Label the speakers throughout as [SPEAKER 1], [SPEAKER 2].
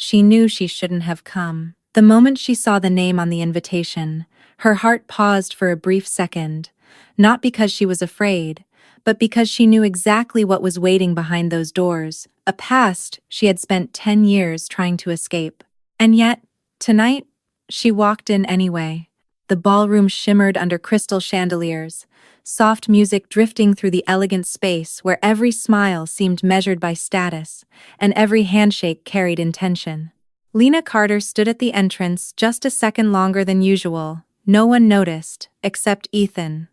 [SPEAKER 1] She knew she shouldn't have come. The moment she saw the name on the invitation, her heart paused for a brief second, not because she was afraid, but because she knew exactly what was waiting behind those doors, a past she had spent 10 years trying to escape. And yet, tonight, she walked in anyway. The ballroom shimmered under crystal chandeliers, soft music drifting through the elegant space where every smile seemed measured by status, and every handshake carried intention. Lena Carter stood at the entrance just a second longer than usual. No one noticed, except Ethan.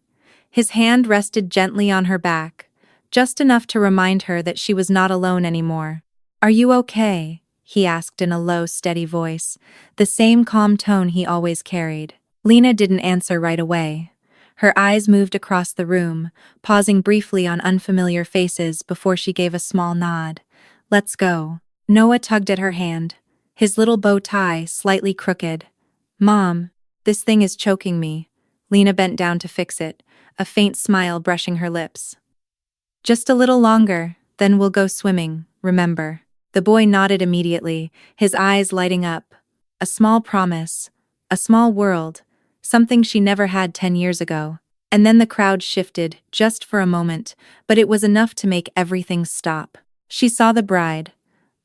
[SPEAKER 1] His hand rested gently on her back, just enough to remind her that she was not alone anymore. "Are you okay?" he asked in a low, steady voice, the same calm tone he always carried. Lena didn't answer right away. Her eyes moved across the room, pausing briefly on unfamiliar faces before she gave a small nod. "Let's go." Noah tugged at her hand, his little bow tie slightly crooked. "Mom, this thing is choking me." Lena bent down to fix it, a faint smile brushing her lips. "Just a little longer, then we'll go swimming, remember?" The boy nodded immediately, his eyes lighting up. A small promise, a small world, something she never had 10 years ago. And then the crowd shifted, just for a moment, but it was enough to make everything stop. She saw the bride.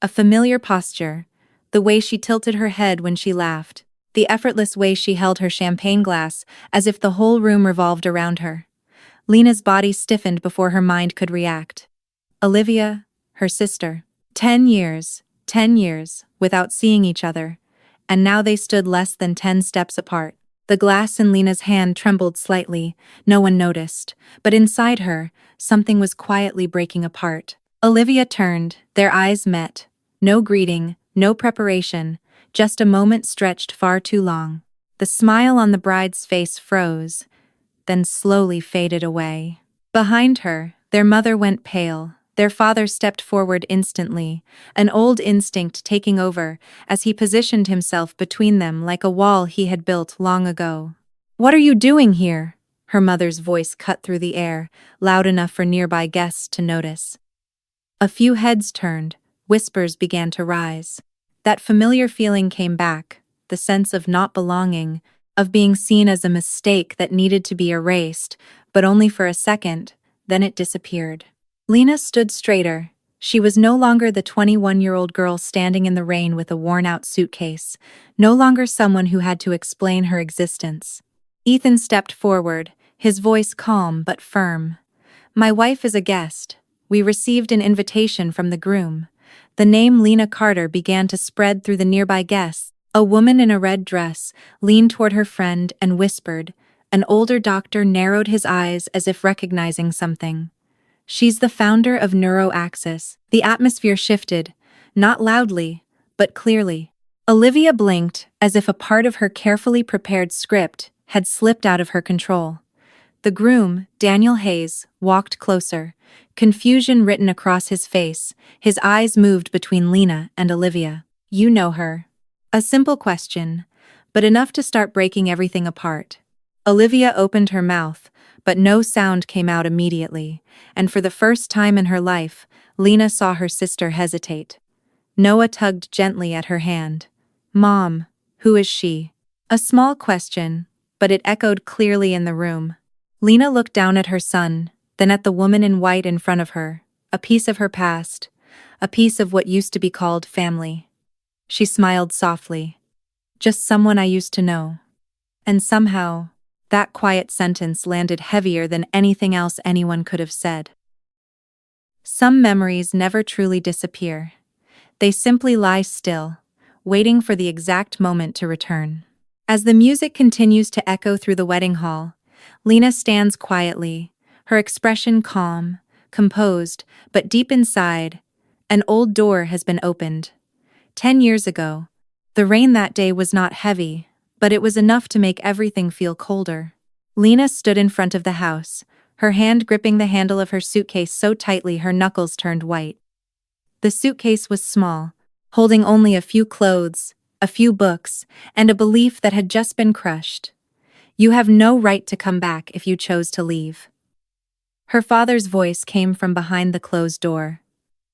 [SPEAKER 1] A familiar posture, the way she tilted her head when she laughed, the effortless way she held her champagne glass as if the whole room revolved around her. Lena's body stiffened before her mind could react. Olivia, her sister. 10 years, without seeing each other, and now they stood less than 10 steps apart. The glass in Lena's hand trembled slightly, no one noticed, but inside her, something was quietly breaking apart. Olivia turned, their eyes met. No greeting, no preparation, just a moment stretched far too long. The smile on the bride's face froze, then slowly faded away. Behind her, their mother went pale. Their father stepped forward instantly, an old instinct taking over as he positioned himself between them like a wall he had built long ago. "What are you doing here?" Her mother's voice cut through the air, loud enough for nearby guests to notice. A few heads turned, whispers began to rise. That familiar feeling came back, the sense of not belonging, of being seen as a mistake that needed to be erased, but only for a second, then it disappeared. Lena stood straighter. She was no longer the 21-year-old girl standing in the rain with a worn-out suitcase, no longer someone who had to explain her existence. Ethan stepped forward, his voice calm but firm. "My wife is a guest. We received an invitation from the groom." The name Lena Carter began to spread through the nearby guests. A woman in a red dress leaned toward her friend and whispered. An older doctor narrowed his eyes as if recognizing something. "She's the founder of NeuroAxis." The atmosphere shifted, not loudly, but clearly. Olivia blinked, as if a part of her carefully prepared script had slipped out of her control. The groom, Daniel Hayes, walked closer, confusion written across his face. His eyes moved between Lena and Olivia. "You know her." A simple question, but enough to start breaking everything apart. Olivia opened her mouth, but no sound came out immediately, and for the first time in her life, Lena saw her sister hesitate. Noah tugged gently at her hand. "Mom, who is she?" A small question, but it echoed clearly in the room. Lena looked down at her son, then at the woman in white in front of her, a piece of her past, a piece of what used to be called family. She smiled softly. "Just someone I used to know." And somehow, that quiet sentence landed heavier than anything else anyone could have said. Some memories never truly disappear. They simply lie still, waiting for the exact moment to return. As the music continues to echo through the wedding hall, Lena stands quietly, her expression calm, composed, but deep inside, an old door has been opened. 10 years ago, the rain that day was not heavy, but it was enough to make everything feel colder. Lena stood in front of the house, her hand gripping the handle of her suitcase so tightly her knuckles turned white. The suitcase was small, holding only a few clothes, a few books, and a belief that had just been crushed. "You have no right to come back if you chose to leave." Her father's voice came from behind the closed door.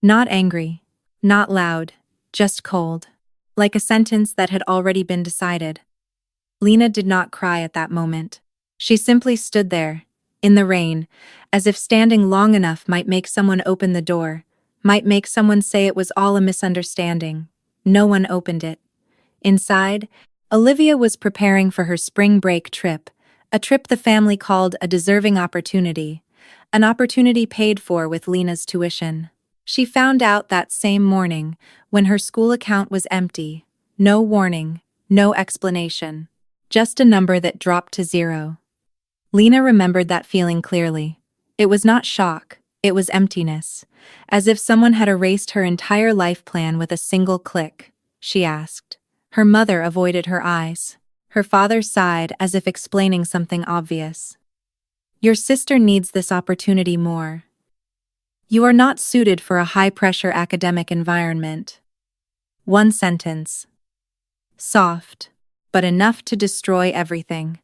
[SPEAKER 1] Not angry, not loud, just cold. like a sentence that had already been decided. Lena did not cry at that moment. She simply stood there, in the rain, as if standing long enough might make someone open the door, might make someone say it was all a misunderstanding. No one opened it. Inside, Olivia was preparing for her spring break trip, a trip the family called a deserving opportunity, an opportunity paid for with Lena's tuition. She found out that same morning, when her school account was empty. No warning, no explanation. Just a number that dropped to zero. Lena remembered that feeling clearly. It was not shock, it was emptiness. As if someone had erased her entire life plan with a single click. She asked. Her mother avoided her eyes. Her father sighed as if explaining something obvious. Your sister needs this opportunity more. You are not suited for a high-pressure academic environment. One sentence. Soft, but enough to destroy everything.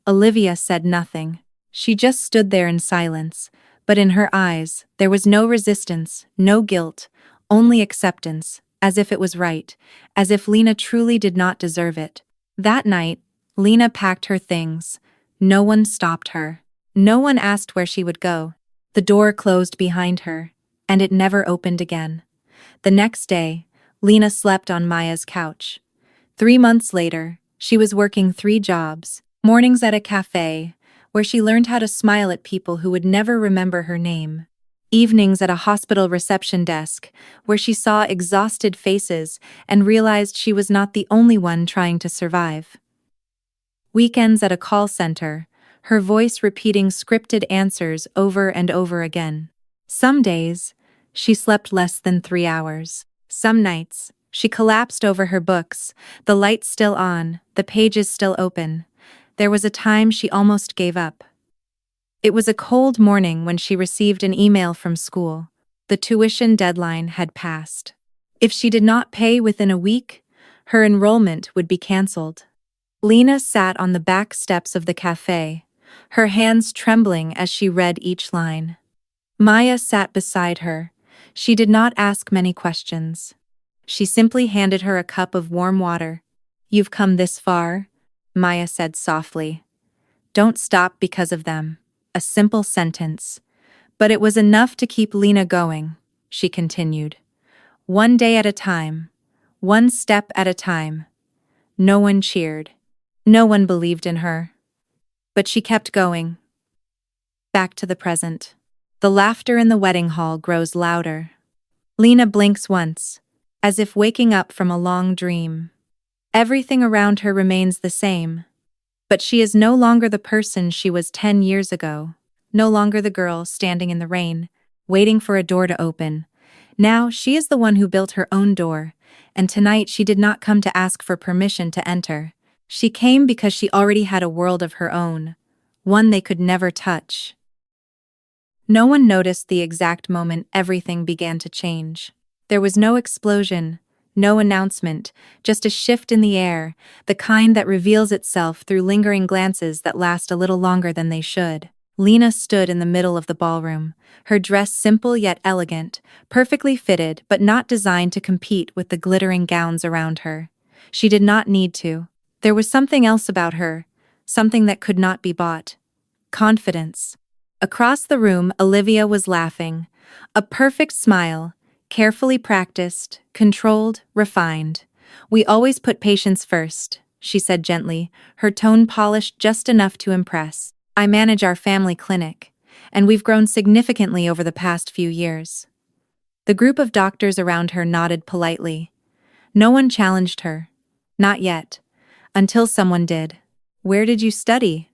[SPEAKER 1] Olivia said nothing. She just stood there in silence, but in her eyes, there was no resistance, no guilt, only acceptance, as if it was right, as if Lena truly did not deserve it. That night, Lena packed her things. No one stopped her. No one asked where she would go. The door closed behind her, and it never opened again. The next day, Lena slept on Maya's couch. 3 months later, she was working 3 jobs, mornings at a cafe, where she learned how to smile at people who would never remember her name. Evenings at a hospital reception desk, where she saw exhausted faces and realized she was not the only one trying to survive. Weekends at a call center, her voice repeating scripted answers over and over again. Some days, she slept less than 3 hours. Some nights, she collapsed over her books, the lights still on, the pages still open. There was a time she almost gave up. It was a cold morning when she received an email from school. The tuition deadline had passed. If she did not pay within a week, her enrollment would be canceled. Lena sat on the back steps of the cafe, her hands trembling as she read each line. Maya sat beside her. She did not ask many questions. She simply handed her a cup of warm water. You've come this far, Maya said softly. Don't stop because of them. A simple sentence. But it was enough to keep Lena going, she continued. One day at a time. One step at a time. No one cheered. No one believed in her. But she kept going. Back to the present. The laughter in the wedding hall grows louder. Lena blinks once, as if waking up from a long dream. Everything around her remains the same. But she is no longer the person she was 10 years ago. No longer the girl standing in the rain, waiting for a door to open. Now she is the one who built her own door, and tonight she did not come to ask for permission to enter. She came because she already had a world of her own, one they could never touch. No one noticed the exact moment everything began to change. There was no explosion, no announcement, just a shift in the air, the kind that reveals itself through lingering glances that last a little longer than they should. Lena stood in the middle of the ballroom, her dress simple yet elegant, perfectly fitted but not designed to compete with the glittering gowns around her. She did not need to. There was something else about her, something that could not be bought. Confidence. Across the room, Olivia was laughing. A perfect smile, carefully practiced, controlled, refined. We always put patience first, she said gently, her tone polished just enough to impress. I manage our family clinic, and we've grown significantly over the past few years. The group of doctors around her nodded politely. No one challenged her. Not yet. Until someone did. Where did you study?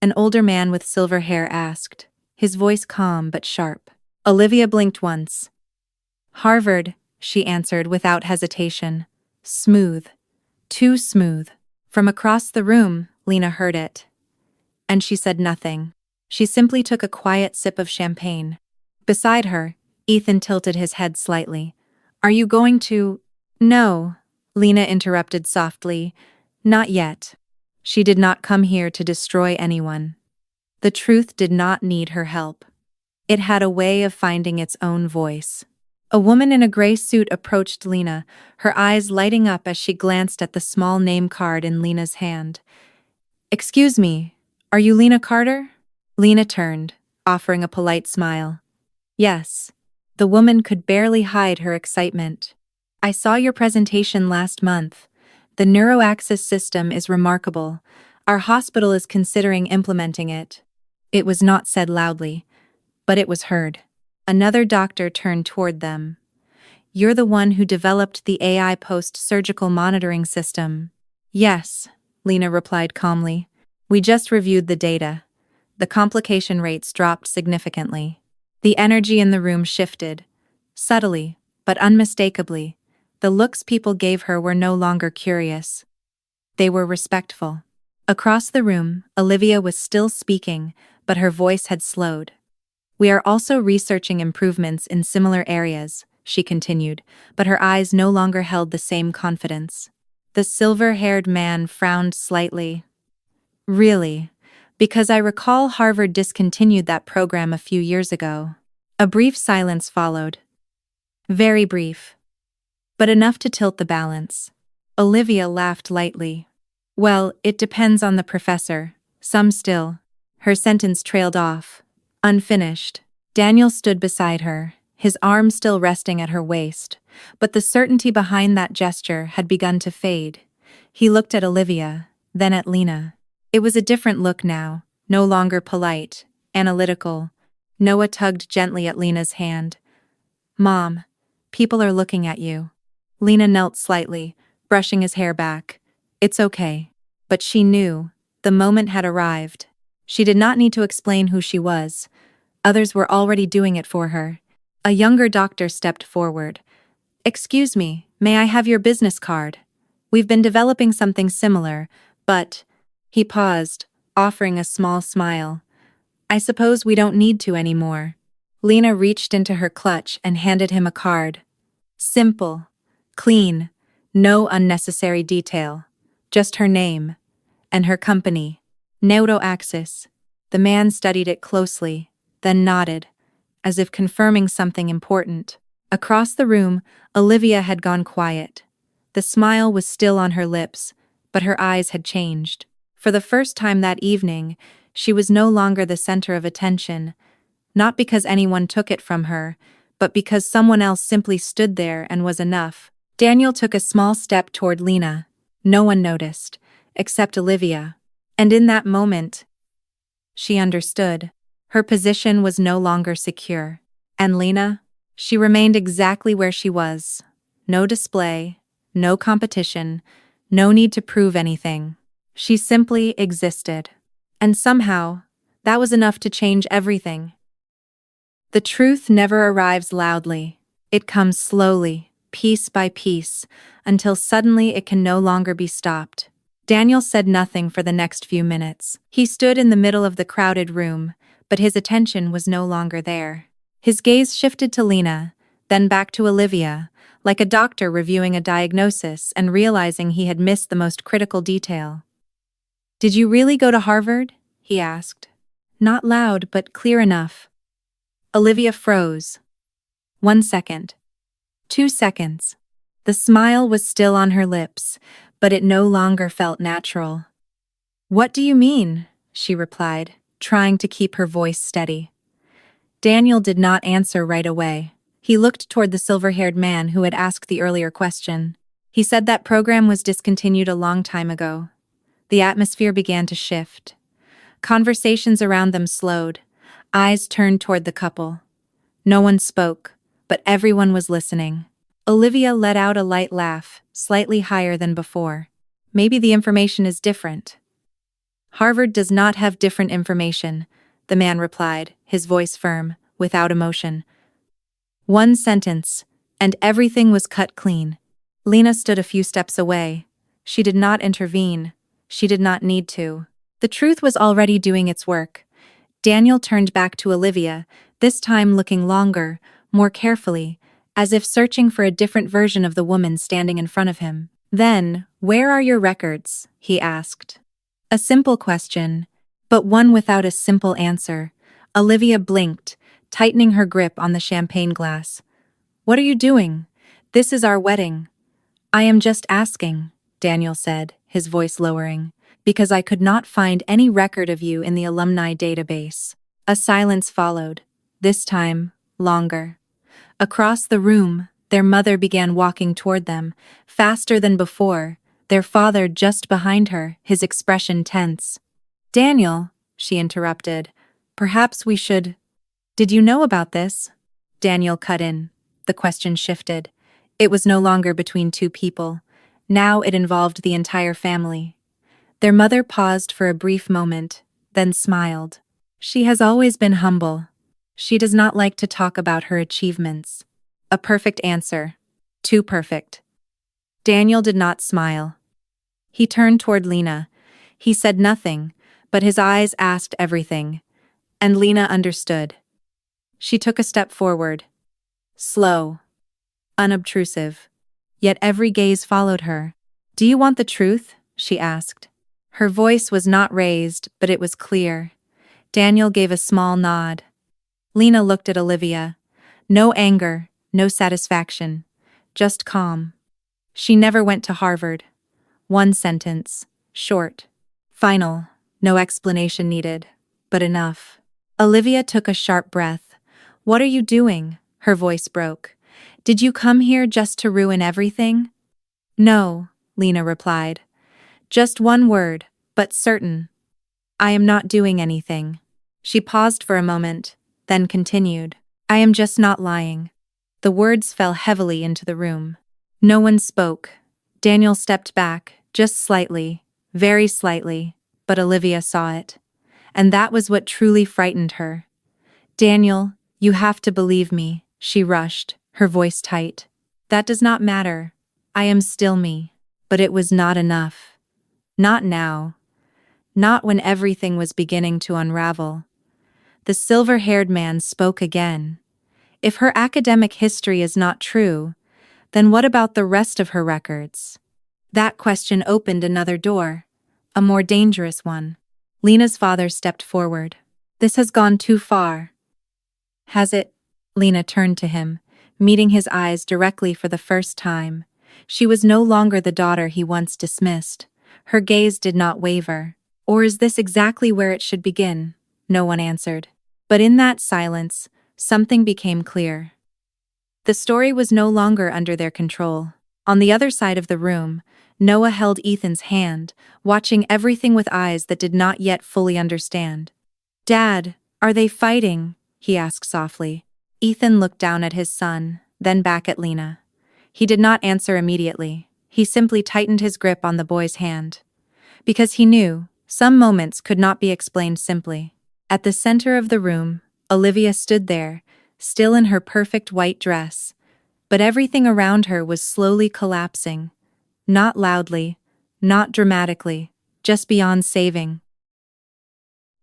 [SPEAKER 1] An older man with silver hair asked, his voice calm but sharp. Olivia blinked once. Harvard, she answered without hesitation. Smooth. Too smooth. From across the room, Lena heard it. And she said nothing. She simply took a quiet sip of champagne. Beside her, Ethan tilted his head slightly. Are you going to— No, Lena interrupted softly. Not yet. She did not come here to destroy anyone. The truth did not need her help. It had a way of finding its own voice. A woman in a gray suit approached Lena, her eyes lighting up as she glanced at the small name card in Lena's hand. "Excuse me, are you Lena Carter?" Lena turned, offering a polite smile. "Yes." The woman could barely hide her excitement. "I saw your presentation last month. The neuroaxis system is remarkable. Our hospital is considering implementing it." It was not said loudly, but it was heard. Another doctor turned toward them. "You're the one who developed the AI post-surgical monitoring system." "Yes," Lena replied calmly. "We just reviewed the data. The complication rates dropped significantly." The energy in the room shifted. Subtly, but unmistakably, the looks people gave her were no longer curious. They were respectful. Across the room, Olivia was still speaking, but her voice had slowed. "We are also researching improvements in similar areas," she continued, but her eyes no longer held the same confidence. The silver-haired man frowned slightly. "Really? Because I recall Harvard discontinued that program a few years ago." A brief silence followed. Very brief, but enough to tilt the balance. Olivia laughed lightly. "Well, it depends on the professor. Some still." Her sentence trailed off, unfinished. Daniel stood beside her, his arm still resting at her waist, but the certainty behind that gesture had begun to fade. He looked at Olivia, then at Lena. It was a different look now, no longer polite, analytical. Noah tugged gently at Lena's hand. "Mom, people are looking at you." Lena knelt slightly, brushing his hair back. "It's okay." But she knew, the moment had arrived. She did not need to explain who she was. Others were already doing it for her. A younger doctor stepped forward. "Excuse me, may I have your business card? We've been developing something similar, but..." He paused, offering a small smile. "I suppose we don't need to anymore." Lena reached into her clutch and handed him a card. Simple, clean, no unnecessary detail. Just her name. And her company. Neuroaxis. The man studied it closely, then nodded, as if confirming something important. Across the room, Olivia had gone quiet. The smile was still on her lips, but her eyes had changed. For the first time that evening, she was no longer the center of attention, not because anyone took it from her, but because someone else simply stood there and was enough. Daniel took a small step toward Lena. No one noticed, except Olivia. And in that moment, she understood. Her position was no longer secure. And Lena? She remained exactly where she was. No display, no competition, no need to prove anything. She simply existed. And somehow, that was enough to change everything. The truth never arrives loudly. It comes slowly, piece by piece, until suddenly it can no longer be stopped. Daniel said nothing for the next few minutes. He stood in the middle of the crowded room, but his attention was no longer there. His gaze shifted to Lena, then back to Olivia, like a doctor reviewing a diagnosis and realizing he had missed the most critical detail. "Did you really go to Harvard?" he asked. Not loud, but clear enough. Olivia froze. 1 second. 2 seconds. The smile was still on her lips, but it no longer felt natural. "What do you mean?" she replied, trying to keep her voice steady. Daniel did not answer right away. He looked toward the silver-haired man who had asked the earlier question. "He said that program was discontinued a long time ago." The atmosphere began to shift. Conversations around them slowed. Eyes turned toward the couple. No one spoke, but everyone was listening. Olivia let out a light laugh, slightly higher than before. "Maybe the information is different." "Harvard does not have different information," the man replied, his voice firm, without emotion. 1 sentence, and everything was cut clean. Lena stood a few steps away. She did not intervene. She did not need to. The truth was already doing its work. Daniel turned back to Olivia, this time looking longer, more carefully, as if searching for a different version of the woman standing in front of him. "Then, where are your records?" he asked. A simple question, but one without a simple answer. Olivia blinked, tightening her grip on the champagne glass. What are you doing? This is our wedding. I am just asking, Daniel said, his voice lowering, because I could not find any record of you in the alumni database. A silence followed, this time, longer. Across the room, their mother began walking toward them, faster than before, their father just behind her, his expression tense. Daniel, she interrupted, perhaps we should. Did you know about this? Daniel cut in. The question shifted. It was no longer between two people. Now it involved the entire family. Their mother paused for a brief moment, then smiled. She has always been humble. She does not like to talk about her achievements. A perfect answer. Too perfect. Daniel did not smile. He turned toward Lena. He said nothing, but his eyes asked everything. And Lena understood. She took a step forward. Slow. Unobtrusive. Yet every gaze followed her. Do you want the truth? She asked. Her voice was not raised, but it was clear. Daniel gave a small nod. Lena looked at Olivia. No anger, no satisfaction. Just calm. She never went to Harvard. One sentence. Short. Final. No explanation needed. But enough. Olivia took a sharp breath. What are you doing? Her voice broke. Did you come here just to ruin everything? No, Lena replied. Just one word, but certain. I am not doing anything. She paused for a moment, then continued. I am just not lying. The words fell heavily into the room. No one spoke. Daniel stepped back, just slightly, very slightly, but Olivia saw it. And that was what truly frightened her. Daniel, you have to believe me, she rushed, her voice tight. That does not matter. I am still me. But it was not enough. Not now. Not when everything was beginning to unravel. The silver-haired man spoke again. If her academic history is not true, then what about the rest of her records? That question opened another door, a more dangerous one. Lena's father stepped forward. This has gone too far. Has it? Lena turned to him, meeting his eyes directly for the first time. She was no longer the daughter he once dismissed. Her gaze did not waver. Or is this exactly where it should begin? No one answered. But in that silence, something became clear. The story was no longer under their control. On the other side of the room, Noah held Ethan's hand, watching everything with eyes that did not yet fully understand. Dad, are they fighting? He asked softly. Ethan looked down at his son, then back at Lena. He did not answer immediately. He simply tightened his grip on the boy's hand. Because he knew, some moments could not be explained simply. At the center of the room, Olivia stood there, still in her perfect white dress. But everything around her was slowly collapsing. Not loudly, not dramatically, just beyond saving.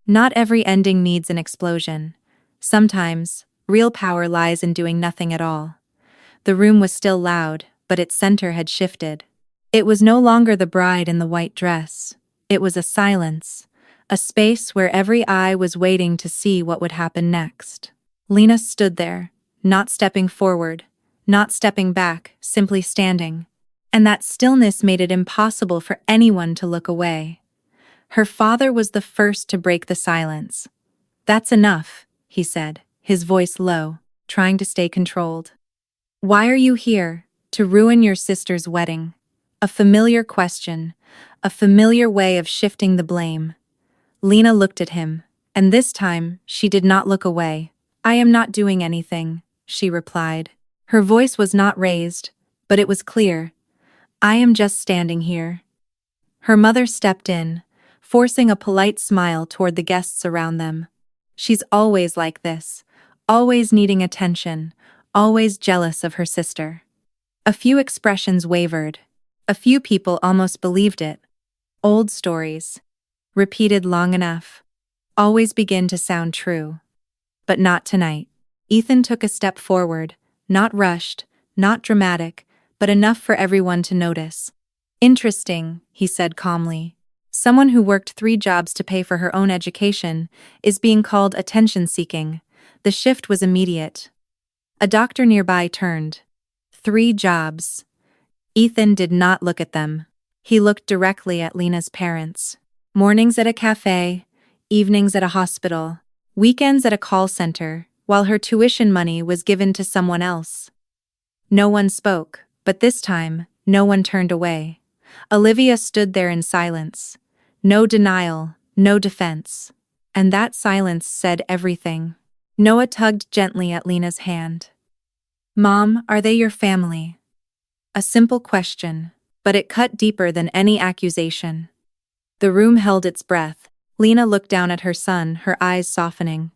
[SPEAKER 1] Not every ending needs an explosion. Sometimes, real power lies in doing nothing at all. The room was still loud, but its center had shifted. It was no longer the bride in the white dress. It was a silence, a space where every eye was waiting to see what would happen next. Lena stood there, not stepping forward, not stepping back, simply standing. And that stillness made it impossible for anyone to look away. Her father was the first to break the silence. That's enough, he said, his voice low, trying to stay controlled. Why are you here? To ruin your sister's wedding. A familiar question, a familiar way of shifting the blame. Lena looked at him, and this time she did not look away. I am not doing anything, she replied. Her voice was not raised, but it was clear. I am just standing here. Her mother stepped in, forcing a polite smile toward the guests around them. She's always like this, always needing attention, always jealous of her sister. A few expressions wavered. A few people almost believed it. Old stories, repeated long enough, always begin to sound true. But not tonight. Ethan took a step forward, not rushed, not dramatic, but enough for everyone to notice. Interesting, he said calmly. Someone who worked 3 jobs to pay for her own education is being called attention-seeking. The shift was immediate. A doctor nearby turned. 3 jobs. Ethan did not look at them. He looked directly at Lena's parents. Mornings at a cafe, evenings at a hospital, weekends at a call center, while her tuition money was given to someone else. No one spoke, but this time, no one turned away. Olivia stood there in silence. No denial, no defense. And that silence said everything. Noah tugged gently at Lena's hand. "Mom, are they your family?" A simple question, but it cut deeper than any accusation. The room held its breath. Lena looked down at her son, her eyes softening.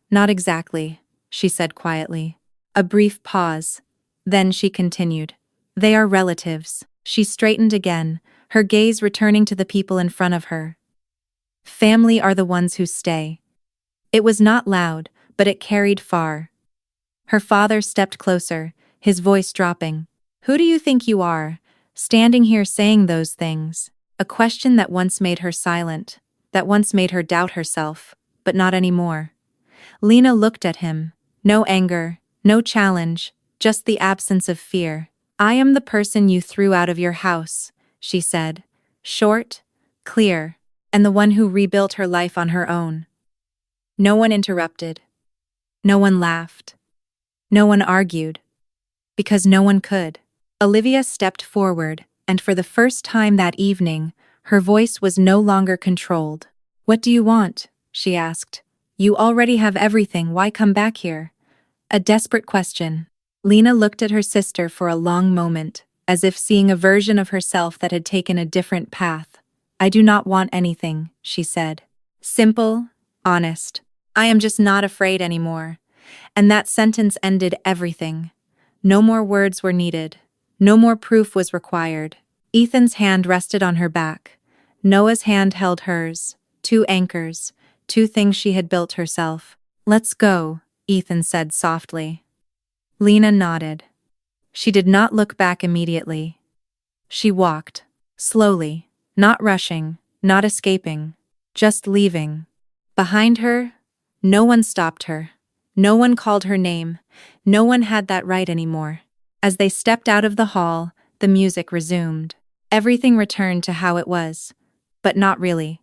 [SPEAKER 1] "Not exactly," she said quietly. A brief pause. Then she continued. "They are relatives." She straightened again, her gaze returning to the people in front of her. "Family are the ones who stay." It was not loud, but it carried far. Her father stepped closer, his voice dropping. "Who do you think you are, standing here saying those things?" A question that once made her silent, that once made her doubt herself, but not anymore. Lena looked at him. No anger, no challenge, just the absence of fear. "I am the person you threw out of your house," she said. Short, clear, and the one who rebuilt her life on her own. No one interrupted. No one laughed. No one argued. Because no one could. Olivia stepped forward, and for the first time that evening, her voice was no longer controlled. "What do you want?" she asked. "You already have everything, why come back here?" A desperate question. Lena looked at her sister for a long moment, as if seeing a version of herself that had taken a different path. "I do not want anything," she said. Simple, honest. "I am just not afraid anymore." And that sentence ended everything. No more words were needed. No more proof was required. Ethan's hand rested on her back. Noah's hand held hers. 2 anchors, 2 things she had built herself. "Let's go," Ethan said softly. Lena nodded. She did not look back immediately. She walked, slowly, not rushing, not escaping, just leaving. Behind her, no one stopped her. No one called her name. No one had that right anymore. As they stepped out of the hall, the music resumed. Everything returned to how it was. But not really.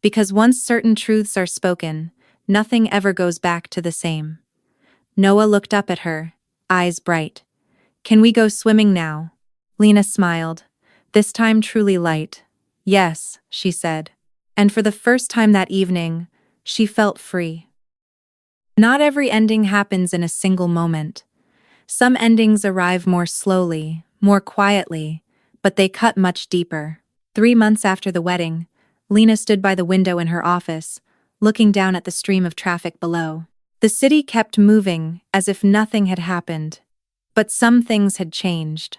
[SPEAKER 1] Because once certain truths are spoken, nothing ever goes back to the same. Noah looked up at her, eyes bright. "Can we go swimming now?" Lena smiled, this time truly light. "Yes," she said. And for the first time that evening, she felt free. Not every ending happens in a single moment. Some endings arrive more slowly, more quietly, but they cut much deeper. 3 months after the wedding, Lena stood by the window in her office, looking down at the stream of traffic below. The city kept moving, as if nothing had happened. But some things had changed.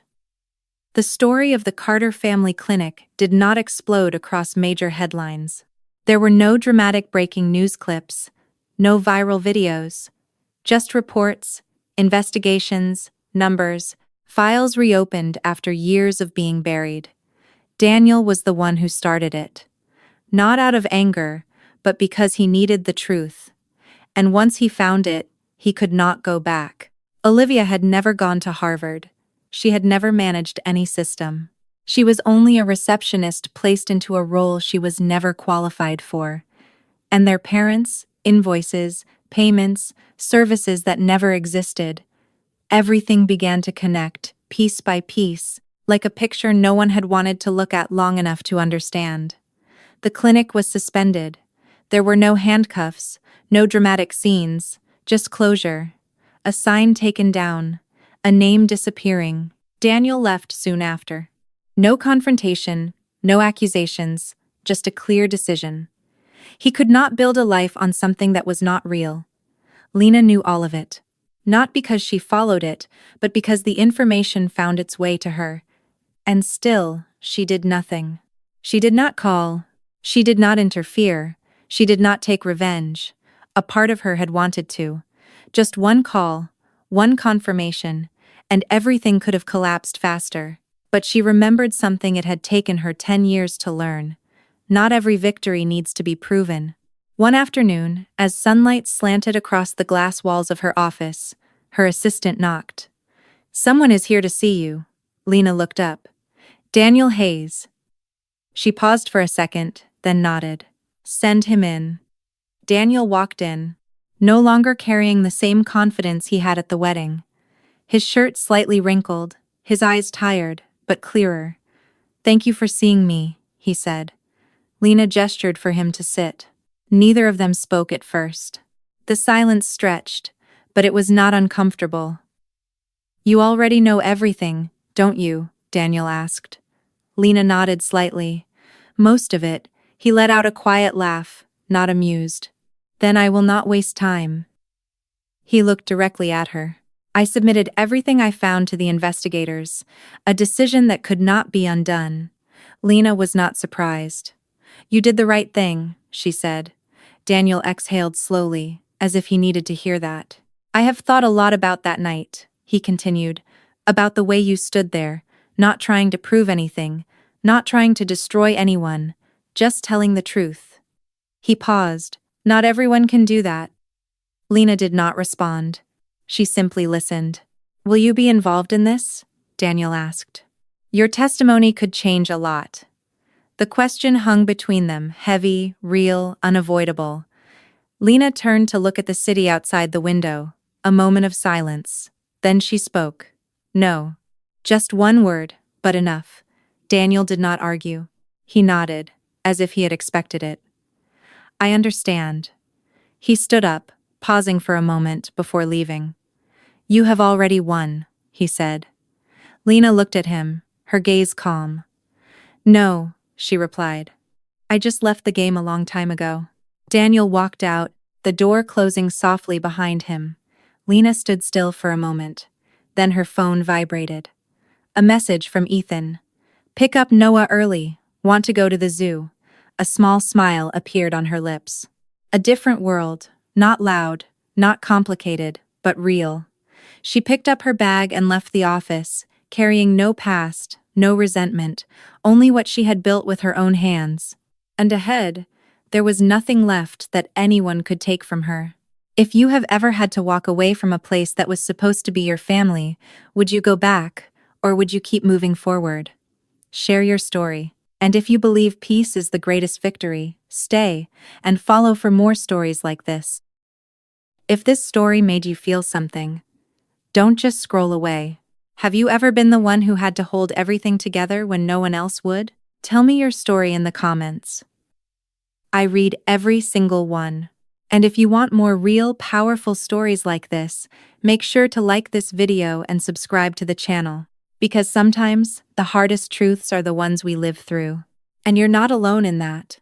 [SPEAKER 1] The story of the Carter family clinic did not explode across major headlines. There were no dramatic breaking news clips, no viral videos, just reports, investigations, numbers, files reopened after years of being buried. Daniel was the one who started it. Not out of anger, but because he needed the truth. And once he found it, he could not go back. Olivia had never gone to Harvard. She had never managed any system. She was only a receptionist placed into a role she was never qualified for. And their parents, invoices, payments, services that never existed. Everything began to connect, piece by piece, like a picture no one had wanted to look at long enough to understand. The clinic was suspended. There were no handcuffs, no dramatic scenes, just closure. A sign taken down, a name disappearing. Daniel left soon after. No confrontation, no accusations, just a clear decision. He could not build a life on something that was not real. Lena knew all of it. Not because she followed it, but because the information found its way to her. And still, she did nothing. She did not call. She did not interfere. She did not take revenge. A part of her had wanted to. Just one call, one confirmation, and everything could have collapsed faster. But she remembered something it had taken her 10 years to learn. Not every victory needs to be proven. One afternoon, as sunlight slanted across the glass walls of her office, Her assistant knocked. "Someone is here to see you." Lena looked up. "Daniel Hayes." She paused for a second, then nodded. "Send him in." Daniel walked in, no longer carrying the same confidence he had at the wedding. His shirt slightly wrinkled, his eyes tired, but clearer. "Thank you for seeing me," he said. Lena gestured for him to sit. Neither of them spoke at first. The silence stretched, but it was not uncomfortable. "You already know everything, don't you?" Daniel asked. Lena nodded slightly. "Most of it." He let out a quiet laugh, not amused. "Then I will not waste time." He looked directly at her. "I submitted everything I found to the investigators, a decision that could not be undone." Lena was not surprised. "You did the right thing," she said. Daniel exhaled slowly, as if he needed to hear that. "I have thought a lot about that night," he continued, "about the way you stood there, not trying to prove anything, not trying to destroy anyone, just telling the truth." He paused. "Not everyone can do that." Lena did not respond. She simply listened. "Will you be involved in this?" Daniel asked. "Your testimony could change a lot." The question hung between them, heavy, real, unavoidable. Lena turned to look at the city outside the window. A moment of silence. Then she spoke. "No." Just one word, but enough. Daniel did not argue. He nodded, as if he had expected it. "I understand." He stood up, pausing for a moment before leaving. "You have already won," he said. Lena looked at him, her gaze calm. "No," she replied. "I just left the game a long time ago." Daniel walked out, the door closing softly behind him. Lena stood still for a moment. Then her phone vibrated. A message from Ethan. "Pick up Noah early. Want to go to the zoo." A small smile appeared on her lips. A different world, not loud, not complicated, but real. She picked up her bag and left the office, carrying no past, no resentment, only what she had built with her own hands. And ahead, there was nothing left that anyone could take from her. If you have ever had to walk away from a place that was supposed to be your family, would you go back, or would you keep moving forward? Share your story. And if you believe peace is the greatest victory, stay and follow for more stories like this. If this story made you feel something, don't just scroll away. Have you ever been the one who had to hold everything together when no one else would? Tell me your story in the comments. I read every single one. And if you want more real, powerful stories like this, make sure to like this video and subscribe to the channel. Because sometimes, the hardest truths are the ones we live through. And you're not alone in that.